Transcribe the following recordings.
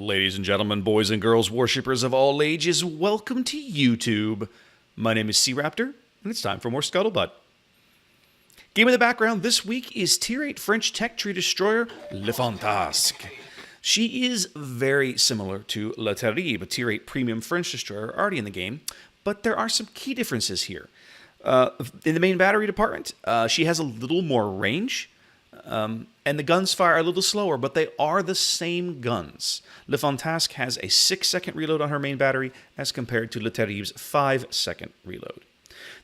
Ladies and gentlemen, boys and girls, worshippers of all ages, welcome to YouTube. My name is SeaRaptor, and it's time for more Scuttlebutt. Game in the background this week is Tier VIII French tech tree destroyer, Le Fantasque. She is very similar to Le Terrible, a Tier VIII premium French destroyer already in the game, but there are some key differences here. In the main battery department, she has a little more range, and the guns fire a little slower, but they are the same guns. Le Fantasque has a 6-second reload on her main battery as compared to Le Terrible's 5-second reload.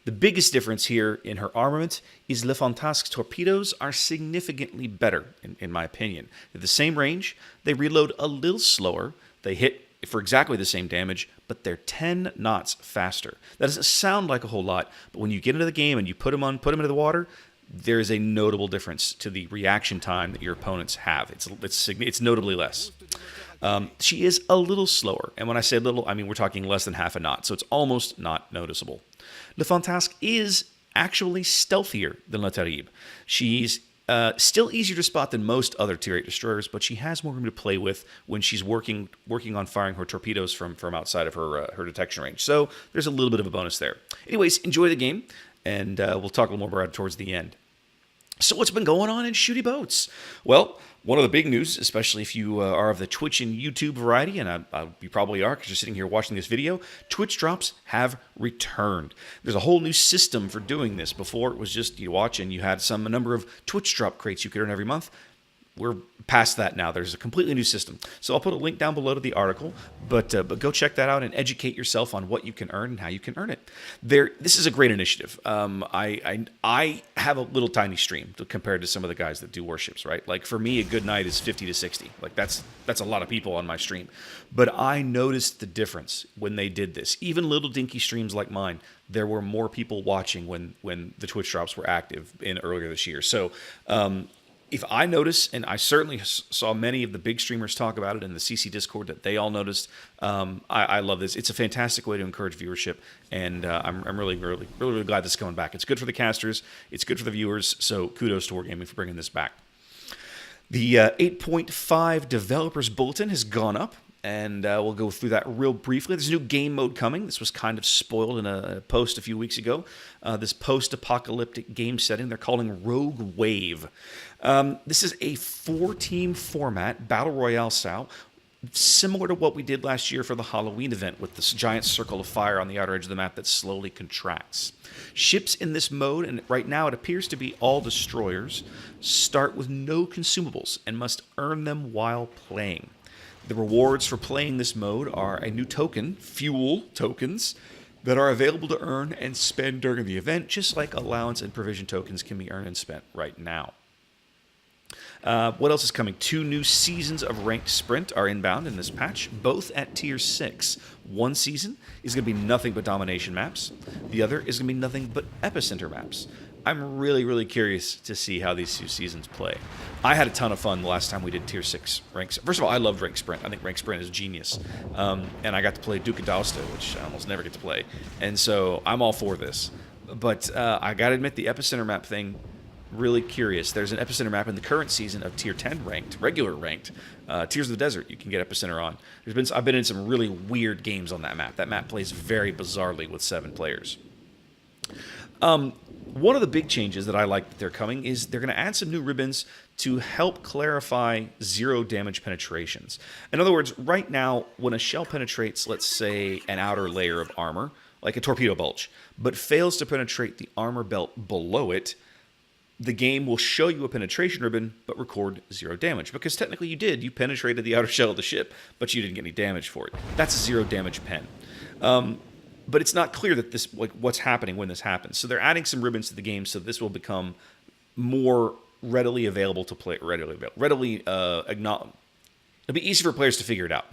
The biggest difference here in her armament is Le Fantasque's torpedoes are significantly better, in my opinion. They're the same range, they reload a little slower, they hit for exactly the same damage, but they're 10 knots faster. That doesn't sound like a whole lot, but when you get into the game and you put them into the water, there is a notable difference to the reaction time that your opponents have. It's notably less. She is a little slower, and when I say little, I mean we're talking less than half a knot, so it's almost not noticeable. Le Fantasque is actually stealthier than Le Terrible. She's still easier to spot than most other Tier 8 destroyers, but she has more room to play with when she's working on firing her torpedoes from outside of her detection range. So there's a little bit of a bonus there. Anyways, enjoy the game, and we'll talk a little more about it towards the end. So what's been going on in shooty boats? Well, one of the big news, especially if you are of the Twitch and YouTube variety, and you probably are because you're sitting here watching this video, Twitch drops have returned. There's a whole new system for doing this. Before, it was just you watch and you had a number of Twitch drop crates you could earn every month. We're past that now. There's a completely new system. So I'll put a link down below to the article, but go check that out and educate yourself on what you can earn and how you can earn it. This is a great initiative. I have a little tiny stream compared to some of the guys that do Warships, right? Like for me, a good night is 50 to 60. Like that's a lot of people on my stream. But I noticed the difference when they did this. Even little dinky streams like mine, there were more people watching when the Twitch drops were active earlier this year. So if I notice, and I certainly saw many of the big streamers talk about it in the CC Discord that they all noticed, I love this. It's a fantastic way to encourage viewership, and I'm really glad this is coming back. It's good for the casters, it's good for the viewers, so kudos to Wargaming for bringing this back. The 8.5 Developers Bulletin has gone up, and we'll go through that real briefly. There's a new game mode coming. This was kind of spoiled in a post a few weeks ago. This post-apocalyptic game setting they're calling Rogue Wave. This is a 4-team format, Battle Royale style, similar to what we did last year for the Halloween event with this giant circle of fire on the outer edge of the map that slowly contracts. Ships in this mode, and right now it appears to be all destroyers, start with no consumables and must earn them while playing. The rewards for playing this mode are a new token, fuel tokens, that are available to earn and spend during the event, just like allowance and provision tokens can be earned and spent right now. What else is coming? 2 new seasons of Ranked Sprint are inbound in this patch, both at Tier 6. One season is going to be nothing but domination maps. The other is going to be nothing but epicenter maps. I'm really curious to see how these 2 seasons play. I had a ton of fun the last time we did Tier 6 ranks. First of all, I loved Ranked Sprint. I think Ranked Sprint is genius. And I got to play Duke of Dausta, which I almost never get to play. And so I'm all for this. But I got to admit, the epicenter map thing, really curious. There's an epicenter map in the current season of Tier 10 ranked, regular ranked. Tears of the Desert, you can get epicenter on. I've been in some really weird games on that map. That map plays very bizarrely with 7 players. One of the big changes that I like that they're coming is they're going to add some new ribbons to help clarify 0 damage penetrations. In other words, right now, when a shell penetrates, let's say, an outer layer of armor, like a torpedo bulge, but fails to penetrate the armor belt below it, the game will show you a penetration ribbon, but record 0 damage. Because technically you penetrated the outer shell of the ship, but you didn't get any damage for it. That's a 0 damage pen. But it's not clear that this, like, what's happening when this happens. So they're adding some ribbons to the game, so this will become more readily available to play. It'll be easy for players to figure it out.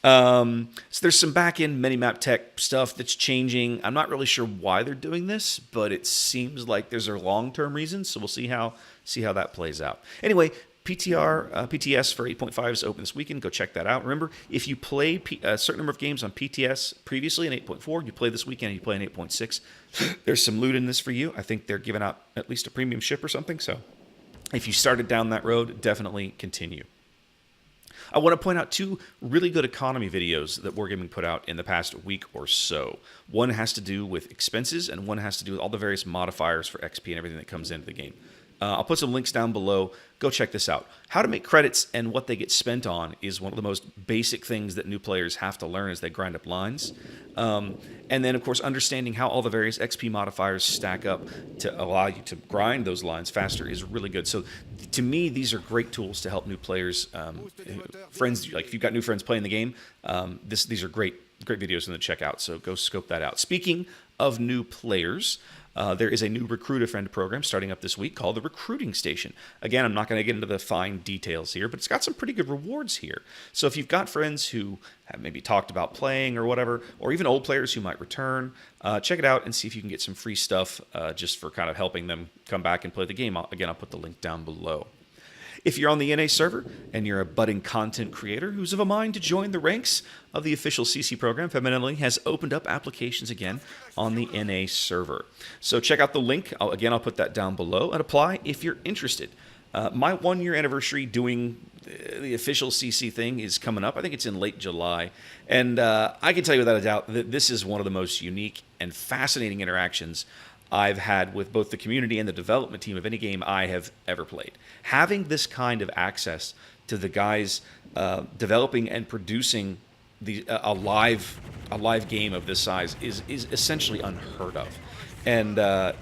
So there's some back-end minimap tech stuff that's changing. I'm not really sure why they're doing this, but it seems like there's a long-term reason. So we'll see how that plays out. Anyway, PTS for 8.5 is open this weekend. Go check that out. Remember, if you play a certain number of games on PTS previously in 8.4, you play this weekend and you play in 8.6, there's some loot in this for you. I think they're giving out at least a premium ship or something. So if you started down that road, definitely continue. I want to point out 2 really good economy videos that Wargaming put out in the past week or so. One has to do with expenses, and one has to do with all the various modifiers for XP and everything that comes into the game. I'll put some links down below. Go check this out. How to make credits and what they get spent on is one of the most basic things that new players have to learn as they grind up lines. And then, of course, understanding how all the various XP modifiers stack up to allow you to grind those lines faster is really good. So, to me, these are great tools to help new players, friends. Like if you've got new friends playing the game, these are great videos for them to check out. So go scope that out. Speaking of new players, there is a new Recruit a Friend program starting up this week called the Recruiting Station. Again, I'm not going to get into the fine details here, but it's got some pretty good rewards here. So if you've got friends who have maybe talked about playing or whatever, or even old players who might return, check it out and see if you can get some free stuff just for kind of helping them come back and play the game. Again, I'll put the link down below. If you're on the NA server and you're a budding content creator who's of a mind to join the ranks of the official CC program, Femininely has opened up applications again on the NA server. So check out the link. I'll put that down below and apply if you're interested. My 1-year anniversary doing the official CC thing is coming up. I think it's in late July. And I can tell you without a doubt that this is one of the most unique and fascinating interactions I've had with both the community and the development team of any game I have ever played. Having this kind of access to the guys developing and producing a live game of this size is essentially unheard of. And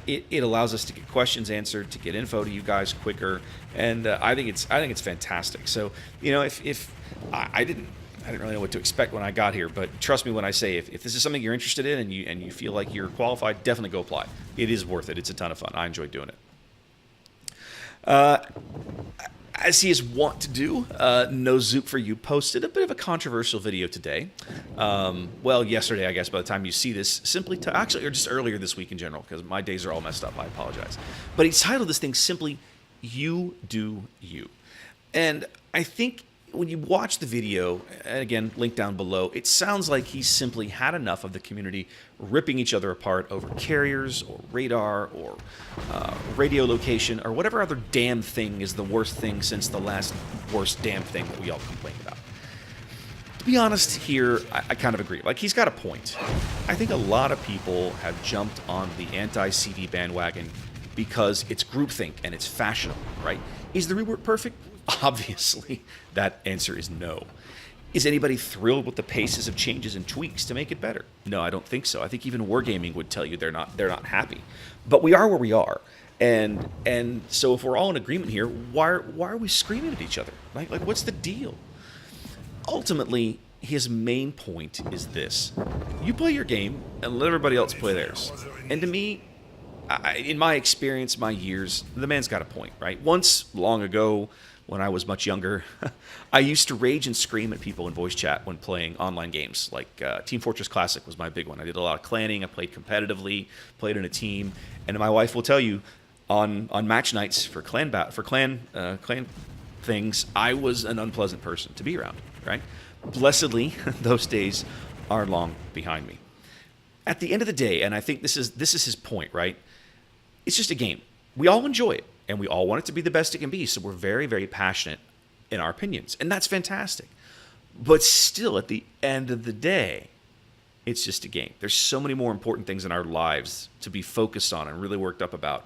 it allows us to get questions answered, to get info to you guys quicker, and I think it's fantastic. So if I didn't really know what to expect when I got here, but trust me when I say if this is something you're interested in and you feel like you're qualified, definitely go apply. It is worth it. It's a ton of fun. I enjoy doing it. As he is wont to do, NoZoupForYou posted a bit of a controversial video today. Well, yesterday, I guess, by the time you see this, or just earlier this week in general, because my days are all messed up. I apologize. But he titled this thing simply, "You Do You." And I think when you watch the video, and again, link down below, it sounds like he's simply had enough of the community ripping each other apart over carriers or radar or radio location or whatever other damn thing is the worst thing since the last worst damn thing that we all complained about. To be honest here, I kind of agree. Like, he's got a point. I think a lot of people have jumped on the anti-CD bandwagon because it's groupthink and it's fashionable, right? Is the rework perfect? Obviously, that answer is no. Is anybody thrilled with the paces of changes and tweaks to make it better? No, I don't think so. I think even Wargaming would tell you they're not happy. But we are where we are. And so if we're all in agreement here, why are we screaming at each other? Like what's the deal? Ultimately, his main point is this. You play your game and let everybody else play theirs. And to me, in my experience, my years, the man's got a point, right? Once, long ago, when I was much younger, I used to rage and scream at people in voice chat when playing online games. Like Team Fortress Classic was my big one. I did a lot of clanning. I played competitively, played in a team. And my wife will tell you, on match nights for clan things, I was an unpleasant person to be around, right? Blessedly, those days are long behind me. At the end of the day, and I think this is his point, right? It's just a game. We all enjoy it, and we all want it to be the best it can be, so we're very, very passionate in our opinions, and that's fantastic. But still, at the end of the day, it's just a game. There's so many more important things in our lives to be focused on and really worked up about.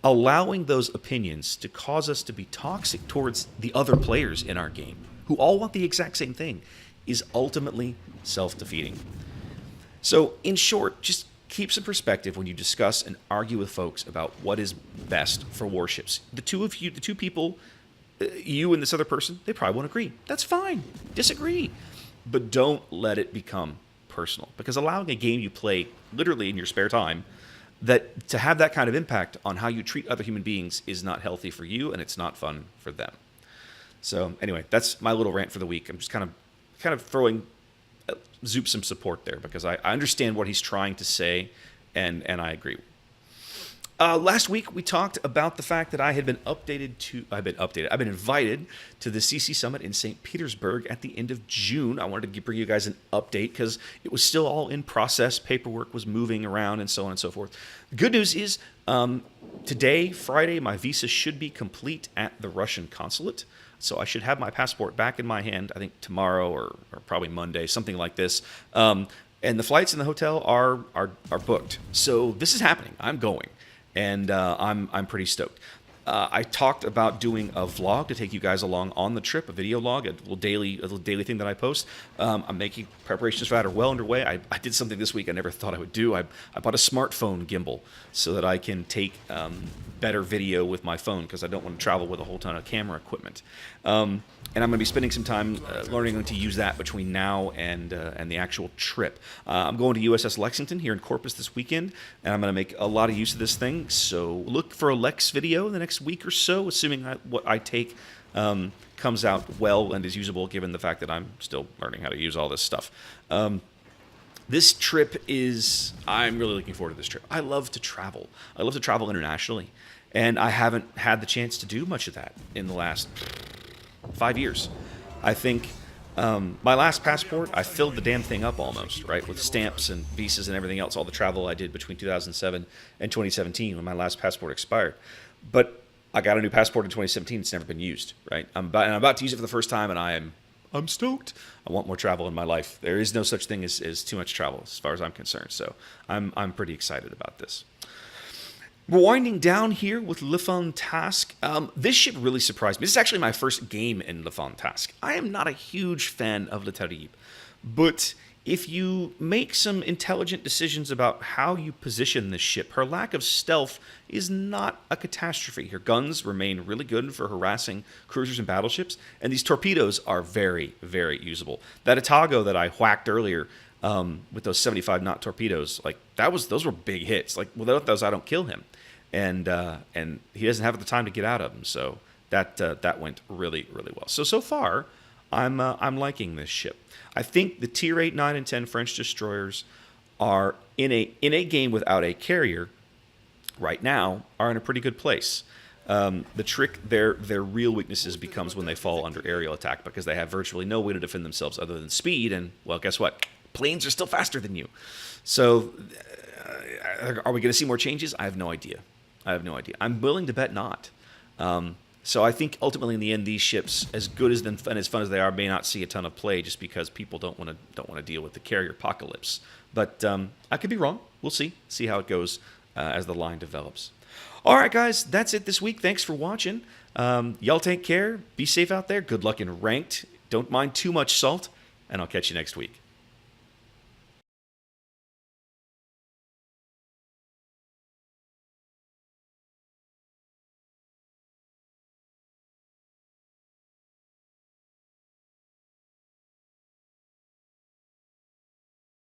Allowing those opinions to cause us to be toxic towards the other players in our game, who all want the exact same thing, is ultimately self-defeating. So, in short, just keep some perspective when you discuss and argue with folks about what is best for warships. The two people, you and this other person, they probably won't agree. That's fine. Disagree. But don't let it become personal. Because allowing a game you play literally in your spare time to have that kind of impact on how you treat other human beings is not healthy for you, and it's not fun for them. So anyway, that's my little rant for the week. I'm just kind of throwing Zoop some support there because I understand what he's trying to say, and I agree. Last week we talked about the fact that I've been invited to the CC Summit in St. Petersburg at the end of June. I wanted to bring you guys an update because it was still all in process. Paperwork was moving around and so on and so forth. The good news is today, Friday, my visa should be complete at the Russian consulate. So I should have my passport back in my hand, I think tomorrow or probably Monday, something like this. And the flights and the hotel are booked. So this is happening. I'm going. And I'm pretty stoked. I talked about doing a vlog to take you guys along on the trip, a video log, a little daily thing that I post. I'm making preparations for that are well underway. I did something this week I never thought I would do. I bought a smartphone gimbal so that I can take better video with my phone because I don't want to travel with a whole ton of camera equipment. And I'm going to be spending some time learning to use that between now and the actual trip. I'm going to USS Lexington here in Corpus this weekend, and I'm going to make a lot of use of this thing. So look for a Lex video in the next week or so, assuming what I take comes out well and is usable, given the fact that I'm still learning how to use all this stuff. This trip I'm really looking forward to this trip. I love to travel. I love to travel internationally, and I haven't had the chance to do much of that in the last 5 years. I think my last passport, I filled the damn thing up almost, right, with stamps and visas and everything else, all the travel I did between 2007 and 2017 when my last passport expired. But I got a new passport in 2017. It's never been used, right? I'm about to use it for the first time, and I'm stoked. I want more travel in my life. There is no such thing as too much travel as far as I'm concerned. So I'm pretty excited about this. We're winding down here with Le Fantasque. This ship really surprised me. This is actually my first game in Le Fantasque. I am not a huge fan of Le Terrible, but if you make some intelligent decisions about how you position this ship, her lack of stealth is not a catastrophe. Her guns remain really good for harassing cruisers and battleships, and these torpedoes are very, very usable. That Atago that I whacked earlier with those 75-knot torpedoes, those were big hits. Like, without those, I don't kill him. And he doesn't have the time to get out of them, so that went really, really well. So far, I'm liking this ship. I think the Tier 8, 9, and 10 French destroyers are in a game without a carrier right now are in a pretty good place. The trick, their real weaknesses becomes when they fall under aerial attack because they have virtually no way to defend themselves other than speed. And well, guess what? Planes are still faster than you. So are we going to see more changes? I have no idea. I'm willing to bet not. So I think ultimately in the end, these ships, as good as and as fun as they are, may not see a ton of play just because people don't want to deal with the carrier apocalypse. But I could be wrong. We'll see how it goes as the line develops. All right, guys, that's it this week. Thanks for watching. Y'all take care. Be safe out there. Good luck in ranked. Don't mind too much salt, and I'll catch you next week.